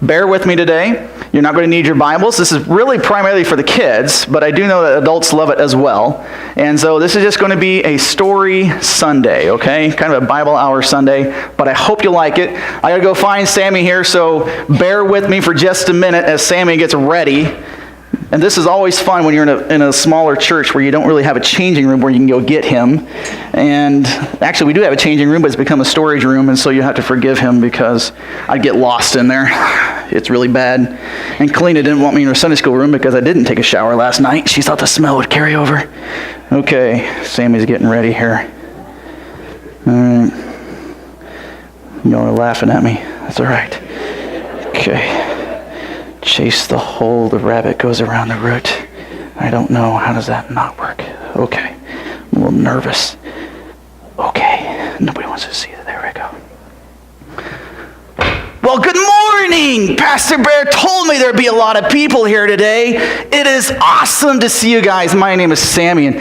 bear with me today. You're not going to need your Bibles. This is really primarily for the kids, but I do know that adults love it as well. And so this is just going to be a story Sunday, okay? Kind of a Bible hour Sunday, but I hope you like it. I got to go find Sammy here, so bear with me for just a minute as Sammy gets ready. And this is always fun when you're in a smaller church where you don't really have a changing room where you can go get him. And actually, we do have a changing room, but it's become a storage room, and so you have to forgive him because I'd get lost in there. It's really bad. And Kalina didn't want me in her Sunday school room because I didn't take a shower last night. She thought the smell would carry over. Okay, Sammy's getting ready here. All right. Y'all are laughing at me. That's all right. Okay. Chase the hole, the rabbit goes around the root. I don't know. How does that not work? Okay. I'm a little nervous. Okay. Nobody wants to see it. There we go. Well, good morning! Pastor Bear told me there'd be a lot of people here today. It is awesome to see you guys. My name is Sammy, and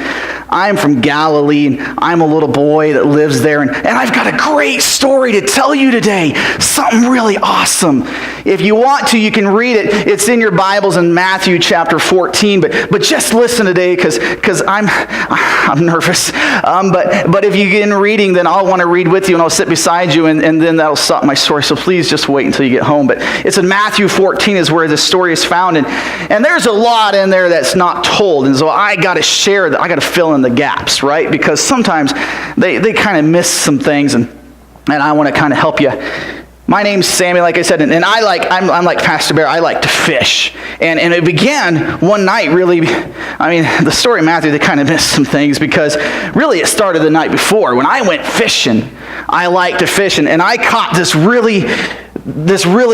I'm from Galilee, and I'm a little boy that lives there, and I've got a great story to tell you today. Something really awesome. If you want to, you can read it. It's in your Bibles in Matthew chapter 14, but just listen today because I'm nervous. But if you get in reading, then I'll want to read with you, and I'll sit beside you, and then that'll stop my story. So please just wait until you get home. But it's in Matthew 14 is where this story is found, and there's a lot in there that's not told, and so I got to share that. I got to fill in the gaps, right? Because sometimes they kind of miss some things, and I want to kind of help you. My name's Sammy, like I said, and I'm like Pastor Bear. I like to fish, and it began one night. Really, the story of Matthew, they kind of missed some things because really it started the night before when I went fishing. I like to fish, and I caught this really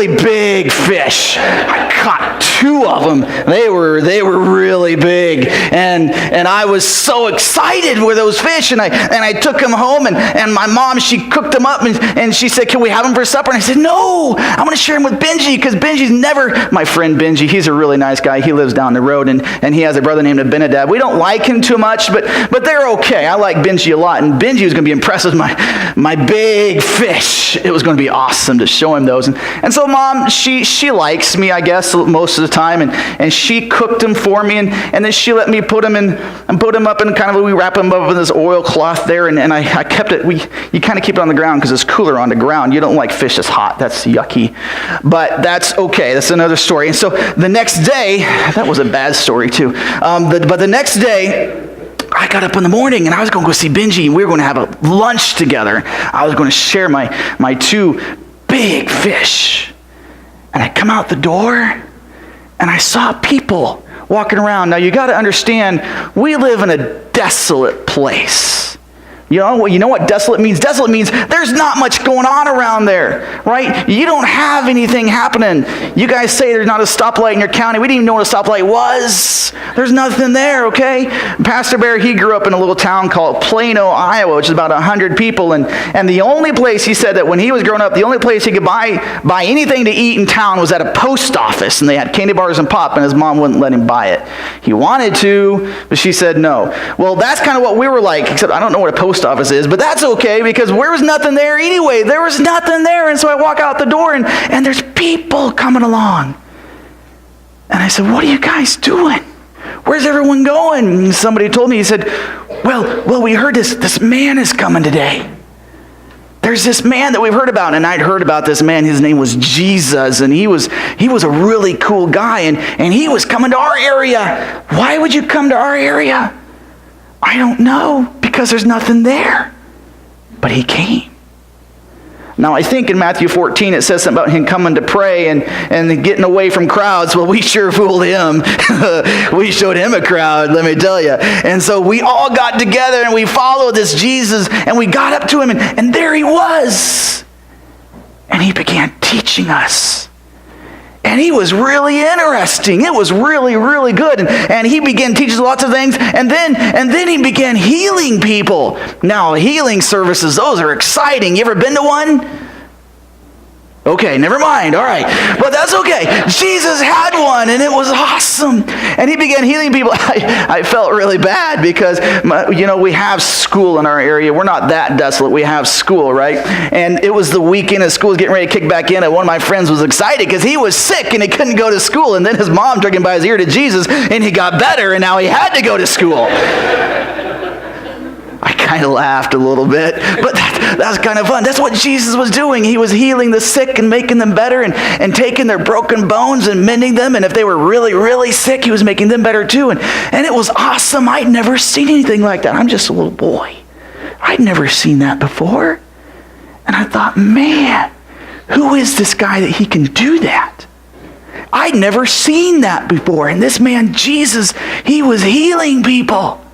big fish. I caught 2 of them. They were really big, and I was so excited with those fish, and I took them home, and my mom, she cooked them up, and she said, "Can we have them for supper?" And I said, "No, I want to share them with Benji because Benji's never." My friend Benji, he's a really nice guy. He lives down the road, and he has a brother named Abinadab. We don't like him too much, but they're okay. I like Benji a lot, and Benji was going to be impressed with my big fish. It was going to be awesome to show him those. And so Mom, she likes me, I guess, most of the time, and she cooked them for me, and then she let me put them up in kind of, we wrap them up in this oilcloth there, and I kept it, you kind of keep it on the ground because it's cooler on the ground. You don't like fish that's hot. That's yucky. But that's okay. That's another story. And so the next day, that was a bad story too, but the next day, I got up in the morning and I was going to go see Benji, and we were going to have a lunch together. I was going to share my 2 big fish. And I come out the door and I saw people walking around. Now you got to understand, we live in a desolate place. You know what desolate means? Desolate means there's not much going on around there, right? You don't have anything happening. You guys say there's not a stoplight in your county. We didn't even know what a stoplight was. There's nothing there, okay? Pastor Bear, he grew up in a little town called Plano, Iowa, which is about 100 people. And the only place, he said that when he was growing up, the only place he could buy anything to eat in town was at a post office. And they had candy bars and pop, and his mom wouldn't let him buy it. He wanted to, but she said no. Well, that's kind of what we were like, except I don't know what a post office is, but that's okay because there was nothing there anyway. There was nothing there, and so I walk out the door, and there's people coming along. And I said, "What are you guys doing? Where's everyone going?" And somebody told me, he said, well, we heard this man is coming today. There's this man that we've heard about, and I'd heard about this man. His name was Jesus, and he was a really cool guy, and he was coming to our area. Why would you come to our area? I don't know, because there's nothing there. But he came. Now, I think in Matthew 14, it says something about him coming to pray and getting away from crowds. Well, we sure fooled him. We showed him a crowd, let me tell you. And so we all got together and we followed this Jesus, and we got up to him, and there he was. And he began teaching us. And he was really interesting. It was really, really good. And he began teaching lots of things. And then he began healing people. Now, healing services, those are exciting. You ever been to one? Okay, never mind. All right. But that's okay. Jesus had one, and it was awesome. And he began healing people. I felt really bad because, we have school in our area. We're not that desolate. We have school, right? And it was the weekend, and school was getting ready to kick back in, and one of my friends was excited because he was sick, and he couldn't go to school. And then his mom took him by his ear to Jesus, and he got better, and now he had to go to school. I kind of laughed a little bit, but that was kind of fun. That's what Jesus was doing. He was healing the sick and making them better and taking their broken bones and mending them. And if they were really, really sick, he was making them better too. And it was awesome. I'd never seen anything like that. I'm just a little boy. I'd never seen that before. And I thought, man, who is this guy that he can do that? I'd never seen that before. And this man, Jesus, he was healing people.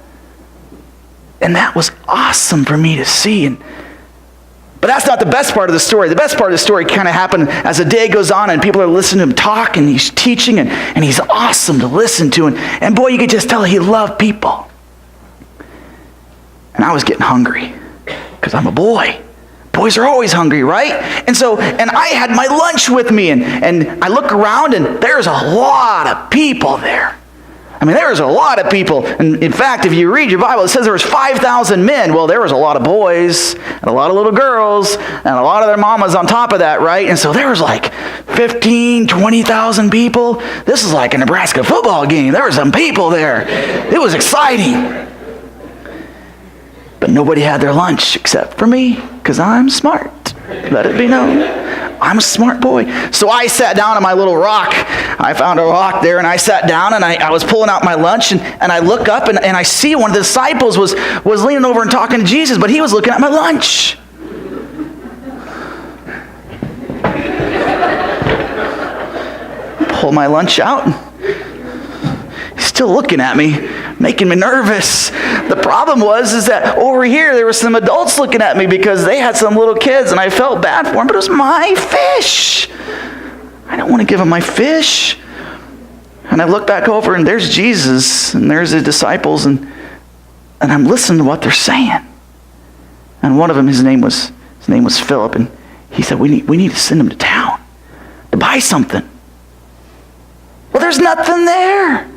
And that was awesome for me to see. But that's not the best part of the story. The best part of the story kind of happened as the day goes on and people are listening to him talk and he's teaching and he's awesome to listen to. And boy, you could just tell he loved people. And I was getting hungry because I'm a boy. Boys are always hungry, right? And I had my lunch with me and I look around and there's a lot of people there. I mean, there was a lot of people. And in fact, if you read your Bible, it says there was 5,000 men. Well, there was a lot of boys and a lot of little girls and a lot of their mamas on top of that, right? And so there was like 15, 20,000 people. This is like a Nebraska football game. There were some people there. It was exciting. But nobody had their lunch except for me because I'm smart. Let it be known. I'm a smart boy. So I sat down on my little rock. I found a rock there and I sat down and I was pulling out my lunch and I look up and I see one of the disciples was leaning over and talking to Jesus, but he was looking at my lunch. Pull my lunch out. He's still looking at me, making me nervous. The problem is that over here there were some adults looking at me because they had some little kids and I felt bad for them, but it was my fish. I don't want to give them my fish. And I look back over and there's Jesus and there's the disciples and I'm listening to what they're saying. And one of them, his name was Philip, and he said, we need to send him to town to buy something. Well, there's nothing there.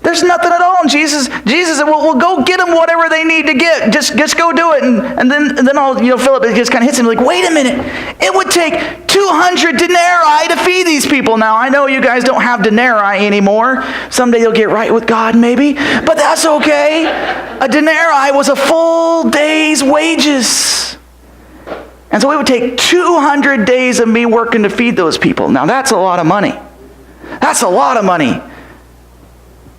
There's nothing at all. And Jesus said, well, we'll go get them whatever they need to get. Just go do it. And then Philip, it just kind of hits him like, wait a minute. It would take 200 denarii to feed these people. Now, I know you guys don't have denarii anymore. Someday you'll get right with God maybe. But that's okay. A denarii was a full day's wages. And so it would take 200 days of me working to feed those people. Now, that's a lot of money. That's a lot of money.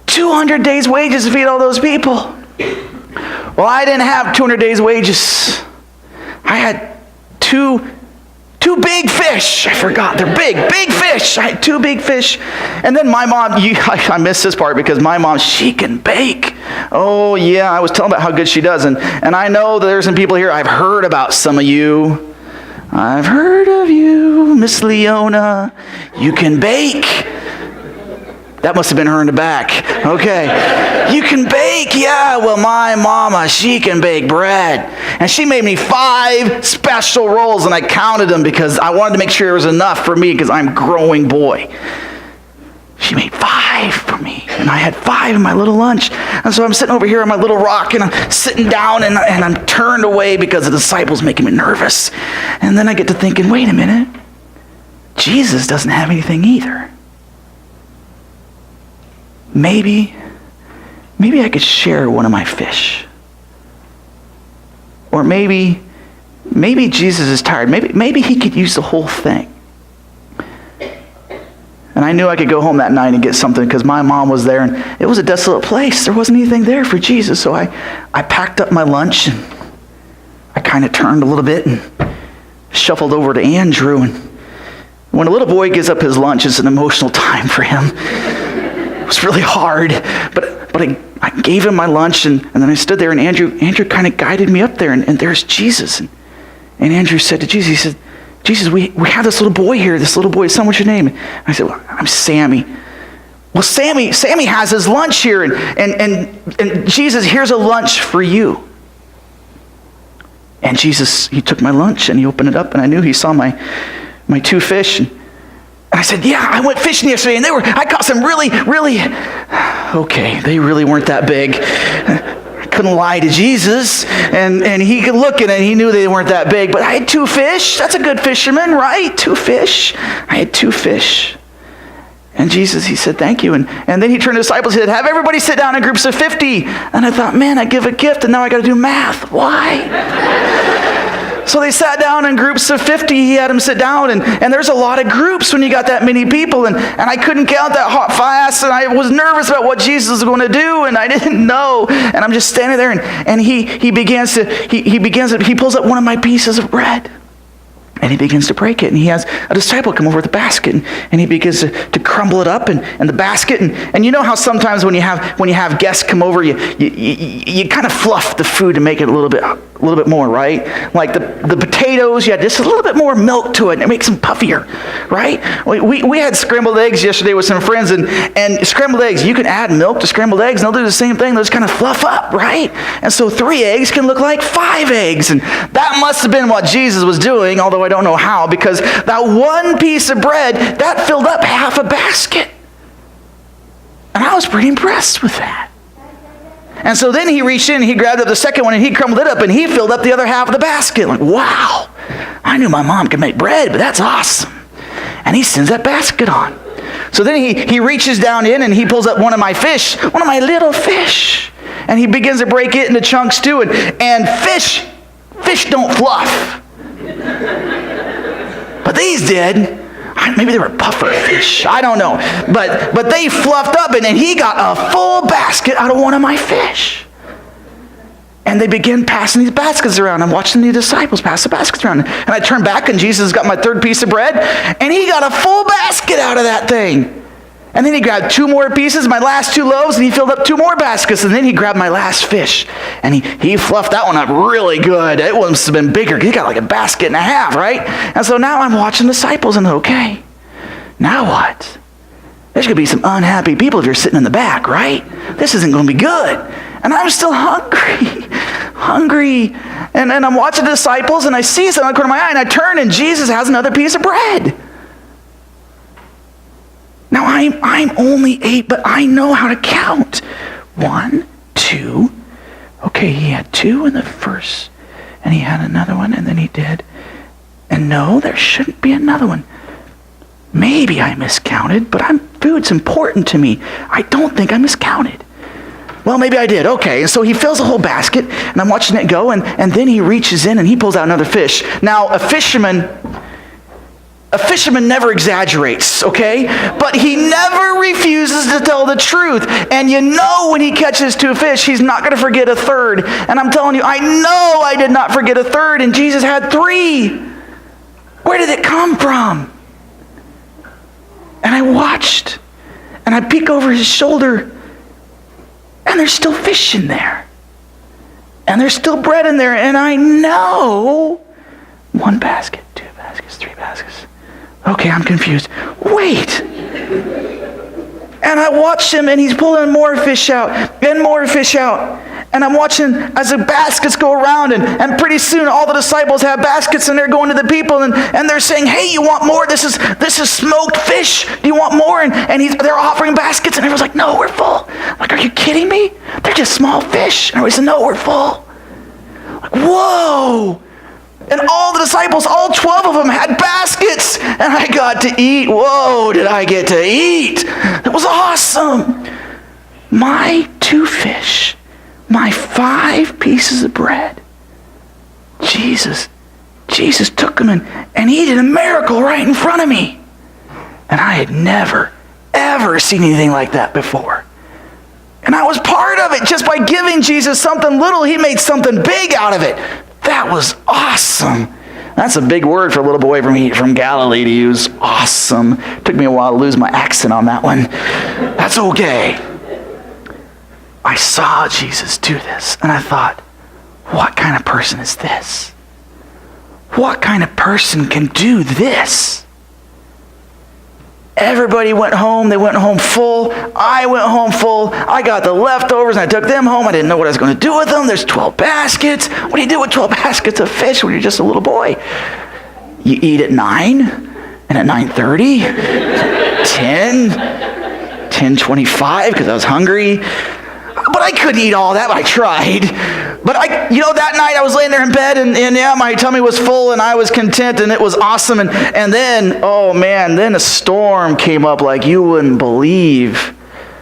200 days wages to feed all those people. Well, I didn't have 200 days wages. I had two big fish. I forgot. They're big fish. I had 2 big fish. And then my mom, I missed this part because my mom, she can bake. Oh yeah, I was telling about how good she does. And I know that there's some people here, I've heard about some of you. I've heard of you, Miss Leona. You can bake. That must have been her in the back. Okay. You can bake? Yeah. Well, my mama, she can bake bread. And she made me 5 special rolls, and I counted them because I wanted to make sure there was enough for me because I'm a growing boy. She made 5 for me, and I had 5 in my little lunch. And so I'm sitting over here on my little rock, and I'm sitting down, and I'm turned away because the disciples making me nervous. And then I get to thinking, wait a minute. Jesus doesn't have anything either. Maybe I could share one of my fish. Or maybe Jesus is tired. Maybe he could use the whole thing. And I knew I could go home that night and get something because my mom was there and it was a desolate place. There wasn't anything there for Jesus. So I packed up my lunch and I kind of turned a little bit and shuffled over to Andrew. And when a little boy gives up his lunch, it's an emotional time for him. It was really hard, but I gave him my lunch, and then I stood there, and Andrew kind of guided me up there, and there's Jesus. And Andrew said to Jesus, he said, Jesus, we have this little boy here. This little boy, son, what's your name? And I said, well, I'm Sammy. Well, Sammy has his lunch here, and Jesus, here's a lunch for you. And Jesus, he took my lunch and he opened it up, and I knew he saw my 2 fish. And I said, yeah, I went fishing yesterday, and I caught some really, okay, they really weren't that big. I couldn't lie to Jesus, and he could look at it, and he knew they weren't that big, but I had 2 fish. That's a good fisherman, right? 2 fish. I had 2 fish. And Jesus, he said, thank you. And then he turned to the disciples and said, have everybody sit down in groups of 50. And I thought, man, I give a gift, and now I got to do math. Why? So they sat down in groups of 50. He had them sit down, and there's a lot of groups when you got that many people, and I couldn't count that hot fast, and I was nervous about what Jesus was going to do, and I didn't know. And I'm just standing there, and he pulls up one of my pieces of bread. And he begins to break it, and he has a disciple come over with a basket, and he begins to crumble it up in the basket. And you know how sometimes when you have guests come over, you kind of fluff the food to make it a little bit more, right? Like the potatoes, you had just a little bit more milk to it, and it makes them puffier, right? We had scrambled eggs yesterday with some friends, and scrambled eggs, you can add milk to scrambled eggs, and they'll do the same thing. They'll just kind of fluff up, right? And so 3 eggs can look like 5 eggs, and that must have been what Jesus was doing, although I don't know how, because that one piece of bread, that filled up half a basket. And I was pretty impressed with that. And so then he reached in and he grabbed up the second one and he crumbled it up and he filled up the other half of the basket. Like, wow, I knew my mom could make bread, but that's awesome. And he sends that basket on. So then he reaches down in and he pulls up one of my little fish. And he begins to break it into chunks too. And fish don't fluff. But these did. Maybe they were puffer fish. I don't know. But they fluffed up, and then he got a full basket out of one of my fish. And they began passing these baskets around. I'm watching the disciples pass the baskets around. And I turned back, and Jesus got my 3rd piece of bread, and he got a full basket out of that thing. And then he grabbed 2 more pieces, my last 2 loaves, and he filled up 2 more baskets. And then he grabbed my last fish, and he fluffed that one up really good. It must have been bigger. He got like a basket and a half, right? And so now I'm watching the disciples, and okay, now what? There's going to be some unhappy people if you're sitting in the back, right? This isn't going to be good. And I'm still hungry. And I'm watching the disciples, and I see something in the corner of my eye, and I turn, and Jesus has another piece of bread. Now, I'm only 8, but I know how to count. 1, 2. Okay, he had 2 in the first, and he had another one, and then he did. And no, there shouldn't be another one. Maybe I miscounted, but food's important to me. I don't think I miscounted. Well, maybe I did. Okay, and so he fills a whole basket, and I'm watching it go, and then he reaches in, and he pulls out another fish. Now, a fisherman never exaggerates, okay? But he never refuses to tell the truth. And you know when he catches 2 fish, he's not going to forget a 3rd. And I'm telling you, I know I did not forget a 3rd, and Jesus had 3. Where did it come from? And I watched, and I peek over his shoulder, and there's still fish in there. And there's still bread in there, and I know 1 basket, 2 baskets, 3 baskets. Okay, I'm confused. Wait. And I watched him, and he's pulling more fish out, and more fish out. And I'm watching as the baskets go around, and pretty soon all the disciples have baskets, and they're going to the people, and they're saying, hey, you want more? This is smoked fish. Do you want more? And they're offering baskets, and everyone's like, no, we're full. I'm like, are you kidding me? They're just small fish. And everybody said, no, we're full. Like, whoa. And all the disciples, all 12 of them had baskets. And I got to eat. Whoa, did I get to eat? It was awesome. My 2 fish, my 5 pieces of bread. Jesus took them and he did a miracle right in front of me. And I had never, ever seen anything like that before. And I was part of it. Just by giving Jesus something little, he made something big out of it. That was awesome. That's a big word for a little boy from Galilee to use. Awesome. Took me a while to lose my accent on that one. That's okay. I saw Jesus do this, and I thought, what kind of person is this? What kind of person can do this? Everybody went home. They went home full. I went home full. I got the leftovers and I took them home. I didn't know what I was going to do with them. There's 12 baskets. What do you do with 12 baskets of fish when you're just a little boy? You eat at 9 and at 9:30, 10:25 because I was hungry. But I couldn't eat all that, but I tried. But that night I was laying there in bed and yeah, my tummy was full and I was content and it was awesome. And then, oh man, then a storm came up like you wouldn't believe.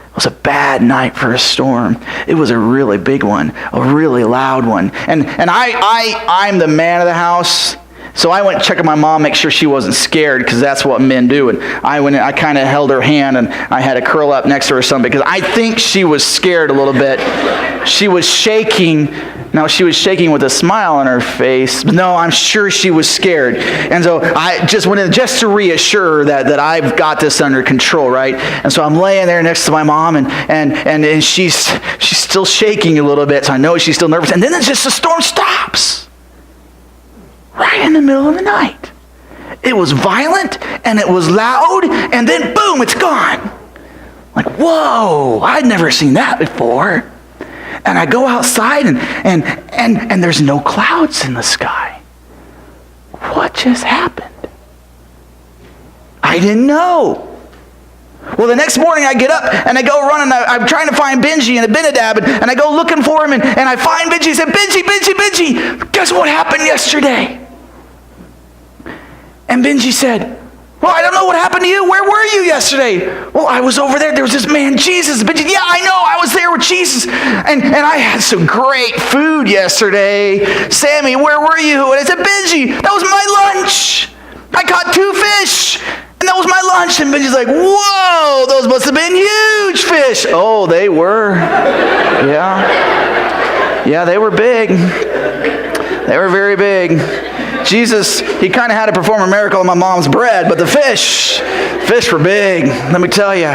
It was a bad night for a storm. It was a really big one, a really loud one. And I'm the man of the house. So I went checking my mom, make sure she wasn't scared, because that's what men do. And I went in, I kind of held her hand, and I had to curl up next to her or something, because I think she was scared a little bit. She was shaking. Now, she was shaking with a smile on her face. No, I'm sure she was scared. And so I just went in just to reassure her that I've got this under control, right? And so I'm laying there next to my mom, and she's still shaking a little bit, so I know she's still nervous. And then it's just the storm stops. Right in the middle of the night. It was violent, and it was loud, and then boom, it's gone. Like, whoa, I'd never seen that before. And I go outside, and there's no clouds in the sky. What just happened? I didn't know. Well, the next morning I get up and I go run and I'm trying to find Benji and Abinadab and I go looking for him and I find Benji. I said, Benji, guess what happened yesterday? And Benji said, well, I don't know what happened to you. Where were you yesterday? Well, I was over there. There was this man, Jesus. Benji, yeah, I know. I was there with Jesus. And I had some great food yesterday. Sammy, where were you? And I said, Benji, that was my lunch. I caught 2 fish. And that was my lunch. And Benji's like, whoa, those must have been huge fish. Oh, they were. Yeah, they were big. They were very big. Jesus, he kind of had to perform a miracle on my mom's bread, but the fish were big, let me tell you.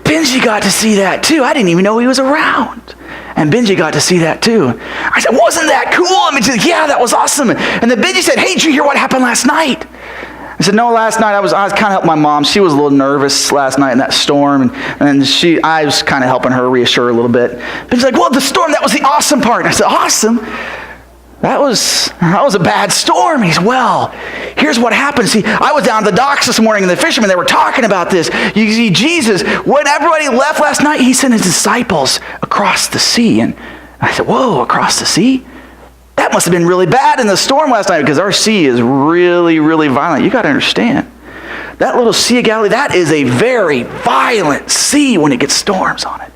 Benji got to see that too. I didn't even know he was around. And Benji got to see that too. I said, wasn't that cool? I mean, yeah, that was awesome. And then Benji said, hey, did you hear what happened last night? I said, no, last night I was kind of helping my mom. She was a little nervous last night in that storm. And I was kind of helping her reassure her a little bit. Benji's like, well, the storm, that was the awesome part. And I said, awesome? That was a bad storm. He said, well, here's what happened. See, I was down at the docks this morning and the fishermen, they were talking about this. You see, Jesus, when everybody left last night, he sent his disciples across the sea. And I said, whoa, across the sea? That must have been really bad in the storm last night because our sea is really, really violent. You got to understand. That little Sea of Galilee, that is a very violent sea when it gets storms on it.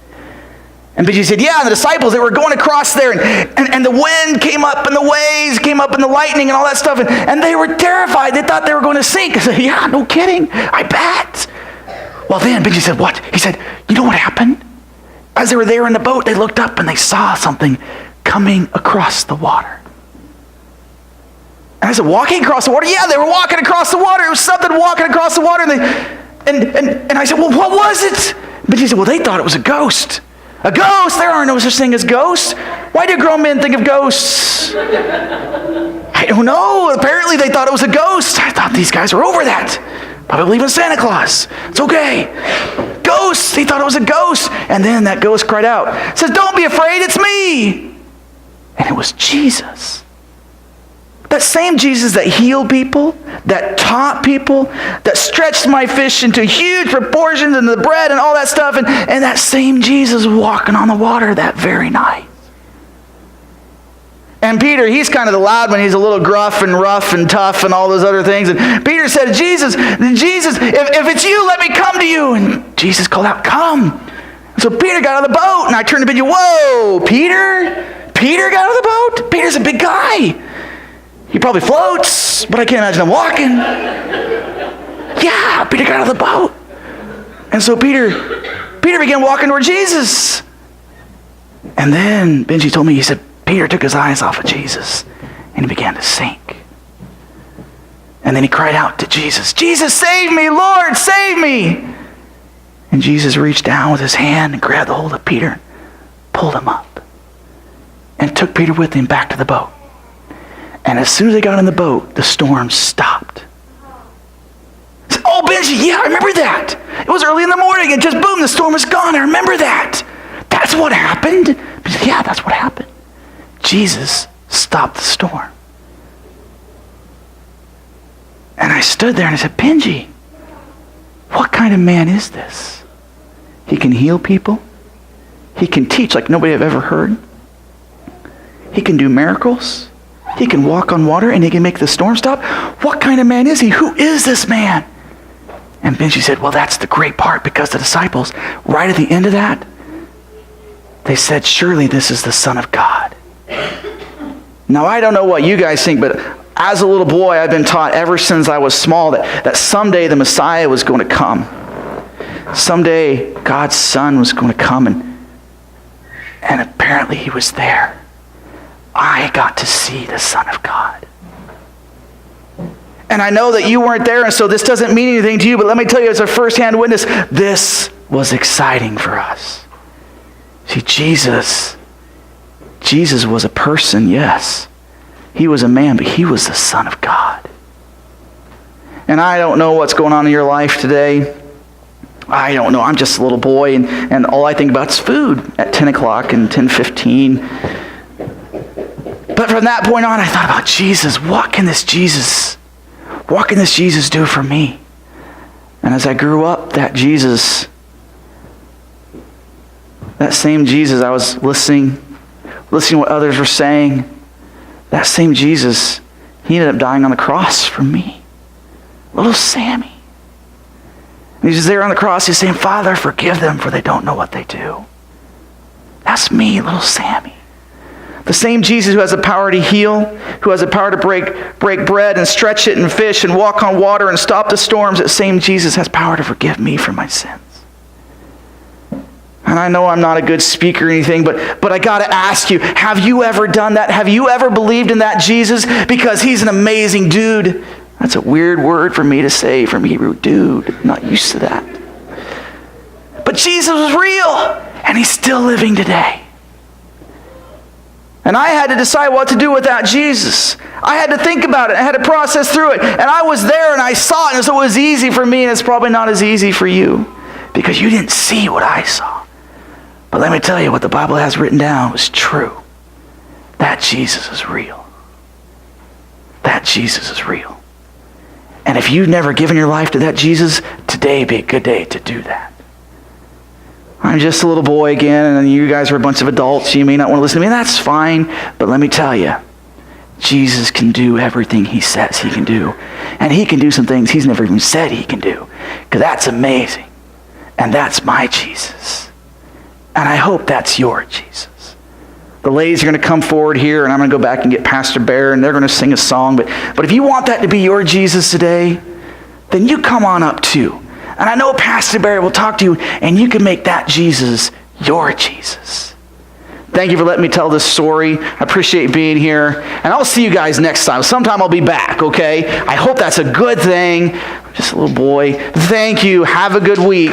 And Benji said, yeah, and the disciples, they were going across there, and the wind came up, and the waves came up, and the lightning, and all that stuff, and they were terrified. They thought they were going to sink. I said, yeah, no kidding. I bet. Well, then Benji said, what? He said, you know what happened? As they were there in the boat, they looked up, and they saw something coming across the water. And I said, walking across the water? Yeah, they were walking across the water. It was something walking across the water. And I said, well, what was it? Benji said, well, they thought it was a ghost. A ghost? There are no such thing as ghosts. Why do grown men think of ghosts? I don't know. Apparently they thought it was a ghost. I thought these guys were over that. Probably believe in Santa Claus. It's okay. Ghosts. He thought it was a ghost. And then that ghost cried out. Says, don't be afraid, it's me. And it was Jesus. That same Jesus that healed people, that taught people, that stretched my fish into huge proportions and the bread and all that stuff, and that same Jesus walking on the water that very night. And Peter, he's kind of the loud one. He's a little gruff and rough and tough and all those other things. And Peter said, Jesus, if it's you, let me come to you. And Jesus called out, come. And so Peter got out of the boat, and I turned to Benji, whoa, Peter? Peter got out of the boat? Peter's a big guy. He probably floats, but I can't imagine him walking. Yeah, Peter got out of the boat. And so Peter began walking toward Jesus. And then Benji told me, he said, Peter took his eyes off of Jesus and he began to sink. And then he cried out to Jesus, Jesus, save me, Lord, save me. And Jesus reached down with his hand and grabbed a hold of Peter, pulled him up, and took Peter with him back to the boat. And as soon as they got in the boat, the storm stopped. Oh, Benji, yeah, I remember that. It was early in the morning and just boom, the storm was gone. I remember that. That's what happened. He said, yeah, that's what happened. Jesus stopped the storm. And I stood there and I said, Benji, what kind of man is this? He can heal people. He can teach like nobody I've ever heard. He can do miracles. He can walk on water and he can make the storm stop. What kind of man is he? Who is this man? And Benji said, well, that's the great part, because the disciples, right at the end of that, they said, surely this is the Son of God. Now, I don't know what you guys think, but as a little boy, I've been taught ever since I was small that someday the Messiah was going to come. Someday God's Son was going to come, and apparently he was there. I got to see the Son of God. And I know that you weren't there, and so this doesn't mean anything to you, but let me tell you as a first-hand witness, this was exciting for us. See, Jesus was a person, yes. He was a man, but he was the Son of God. And I don't know what's going on in your life today. I don't know. I'm just a little boy, and all I think about is food at 10 o'clock and 10:15. But from that point on, I thought about Jesus. What can this Jesus do for me? And as I grew up, that same Jesus, I was listening to what others were saying. That same Jesus, he ended up dying on the cross for me. Little Sammy. And he's just there on the cross, he's saying, Father, forgive them, for they don't know what they do. That's me, little Sammy. The same Jesus who has the power to heal, who has the power to break bread and stretch it and fish and walk on water and stop the storms, that same Jesus has power to forgive me for my sins. And I know I'm not a good speaker or anything, but I got to ask you, have you ever done that? Have you ever believed in that Jesus? Because he's an amazing dude. That's a weird word for me to say from Hebrew, dude. I'm not used to that. But Jesus was real, and he's still living today. And I had to decide what to do with that Jesus. I had to think about it. I had to process through it. And I was there and I saw it, and so it was easy for me, and it's probably not as easy for you because you didn't see what I saw. But let me tell you, what the Bible has written down was true. That Jesus is real. That Jesus is real. And if you've never given your life to that Jesus, today would be a good day to do that. I'm just a little boy again, and you guys are a bunch of adults. You may not want to listen to me, and that's fine. But let me tell you, Jesus can do everything he says he can do. And he can do some things he's never even said he can do. Because that's amazing. And that's my Jesus. And I hope that's your Jesus. The ladies are going to come forward here, and I'm going to go back and get Pastor Bear, and they're going to sing a song. But if you want that to be your Jesus today, then you come on up too. And I know Pastor Barry will talk to you, and you can make that Jesus your Jesus. Thank you for letting me tell this story. I appreciate being here. And I'll see you guys next time. Sometime I'll be back, okay? I hope that's a good thing. I'm just a little boy. Thank you. Have a good week.